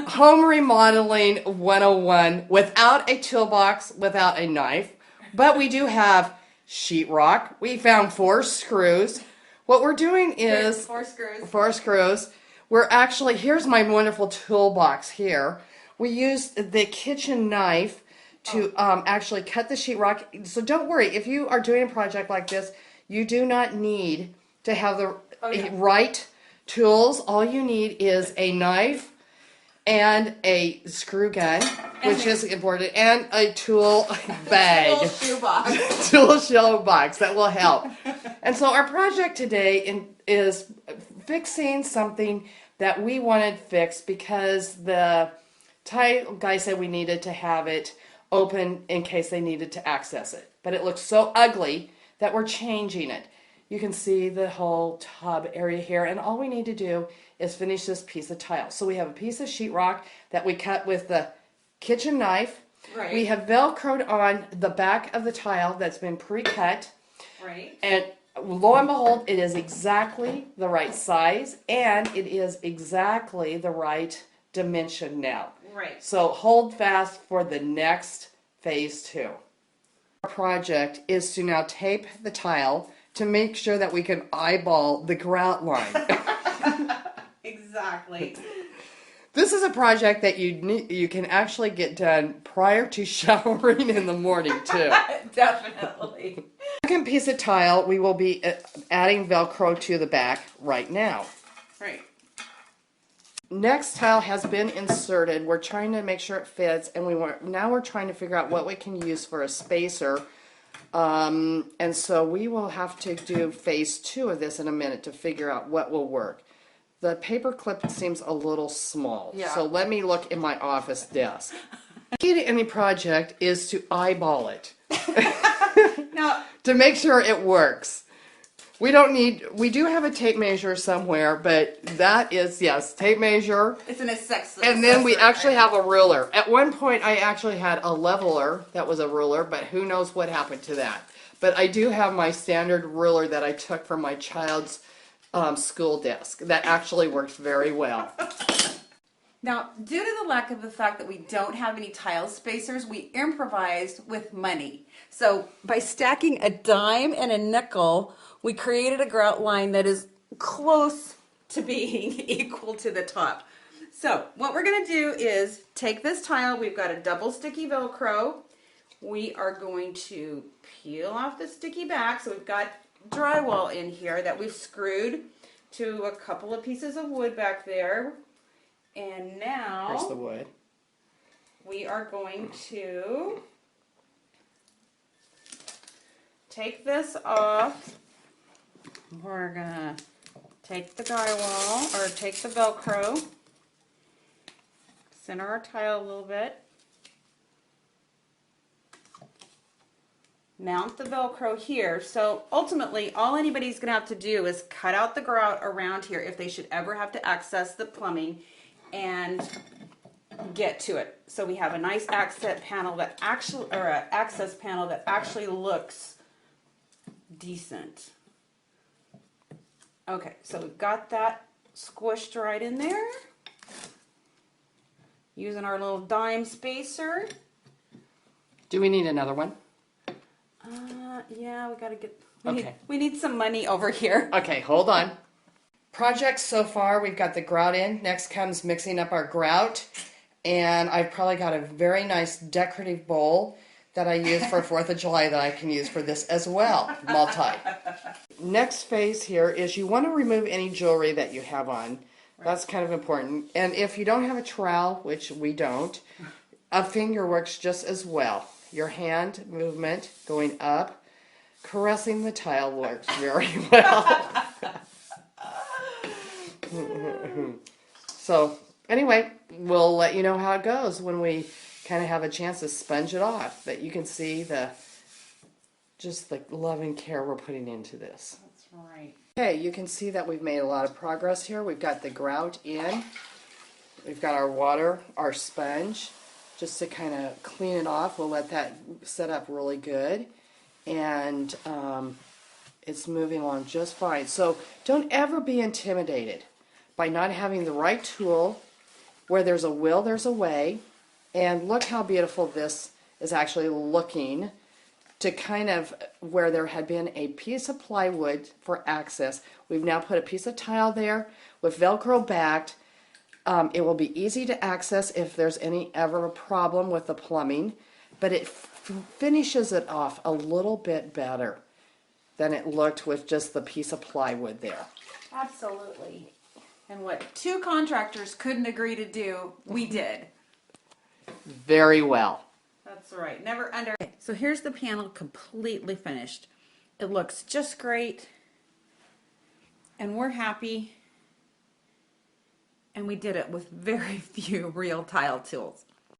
Home remodeling 101 without a toolbox, without a knife. But we do have sheetrock. We found 4 screws. What we're doing is 4 screws. 4 screws. We're actually, here's my wonderful toolbox here. We used the kitchen knife to actually cut the sheetrock. So don't worry, if you are doing a project like this, you do not need to have the right tools. All you need is a knife and a screw gun, which is important, and a tool bag. Tool shoebox. Tool shoebox that will help. And so our project today is fixing something that we wanted fixed because the tile guy said we needed to have it open in case they needed to access it. But it looks so ugly that we're changing it. You can see the whole tub area here, and all we need to do is finish this piece of tile. So we have a piece of sheetrock that we cut with the kitchen knife. Right. We have Velcroed on the back of the tile that's been pre-cut. Right. And lo and behold, it is exactly the right size, and it is exactly the right dimension now. Right. So hold fast for the next phase 2. Our project is to now tape the tile to make sure that we can eyeball the grout line. Exactly. This is a project that you can actually get done prior to showering in the morning too. Definitely. Second piece of tile, we will be adding Velcro to the back right now. Right. Next tile has been inserted. We're trying to make sure it fits, and now we're trying to figure out what we can use for a spacer. And so we will have to do phase 2 of this in a minute to figure out what will work. The paper clip seems a little small, so let me look in my office desk. The key to any project is to eyeball it Now, to make sure it works. We do have a tape measure somewhere, but that is, yes, tape measure. it's an accessory. And then we actually have a ruler. At one point, I actually had a leveler that was a ruler, but who knows what happened to that. But I do have my standard ruler that I took from my child's school desk. That actually works very well. Now, due to the lack of the fact that we don't have any tile spacers, we improvised with money. So by stacking a dime and a nickel, we created a grout line that is close to being equal to the top. So what we're going to do is take this tile. We've got a double sticky Velcro. We are going to peel off the sticky back. So we've got drywall in here that we've screwed to a couple of pieces of wood back there. And now Here's the wood. we are going to take this off. We're gonna take the drywall, or take the Velcro, center our tile a little bit, mount the Velcro here. So ultimately, all anybody's gonna have to do is cut out the grout around here if they should ever have to access the plumbing and get to it. So we have a nice access panel that actually looks decent. Okay, so we've got that squished right in there. Using our little dime spacer. Do we need another one? Yeah, we gotta get. Okay. We need some money over here. Okay, hold on. Projects so far, we've got the grout in. Next comes mixing up our grout. And I've probably got a very nice decorative bowl that I use for 4th of July that I can use for this as well. Multi. Next phase here is you want to remove any jewelry that you have on. That's kind of important. And if you don't have a trowel, which we don't, a finger works just as well. Your hand movement going up, caressing the tile works very well. So anyway, we'll let you know how it goes when we kind of have a chance to sponge it off. But you can see just the love and care we're putting into this. That's right. Okay, you can see that we've made a lot of progress here. We've got the grout in. We've got our water, our sponge, just to kind of clean it off. We'll let that set up really good. And it's moving along just fine. So don't ever be intimidated by not having the right tool Where there's a will, there's a way. And look how beautiful this is actually looking, to kind of where there had been a piece of plywood for access. We've now put a piece of tile there with Velcro backed. It will be easy to access if there's any ever a problem with the plumbing, but it finishes it off a little bit better than it looked with just the piece of plywood there. Absolutely. And what two contractors couldn't agree to do, we did. Very well. That's right. Never under. Okay, so here's the panel completely finished. It looks just great. And we're happy. And we did it with very few real tile tools.